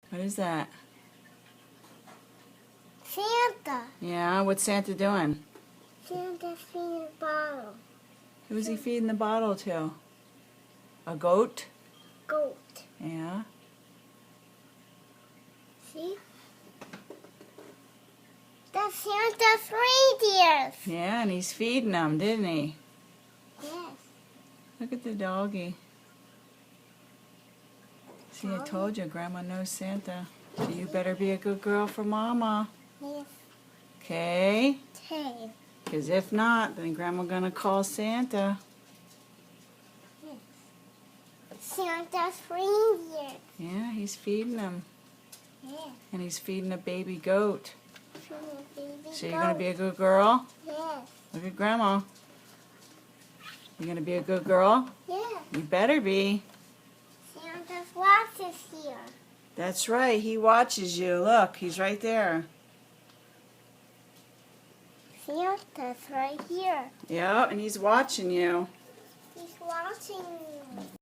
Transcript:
What is that? Santa. Yeah, what's Santa doing? Santa's feeding a bottle. Who's he feeding the bottle to? A goat? Goat. Yeah. See? That's Santa's reindeers. Yeah, and he's feeding them, didn't he? Yes. Look at the doggy. See, I told you, Grandma knows Santa. So you better be a good girl for Mama. Yes. Okay? Okay. Because if not, then Grandma gonna call Santa. Santa's reindeers. Yeah, he's feeding them. Yes. And he's feeding a baby goat. Feeding a baby So you're gonna be a good girl? Yes. Look at Grandma. You gonna be a good girl? Yes. You better be. Santa's watch is here. That's right, he watches you. Look, he's right there. Santa's right here. Yeah, and he's watching you. He's watching you.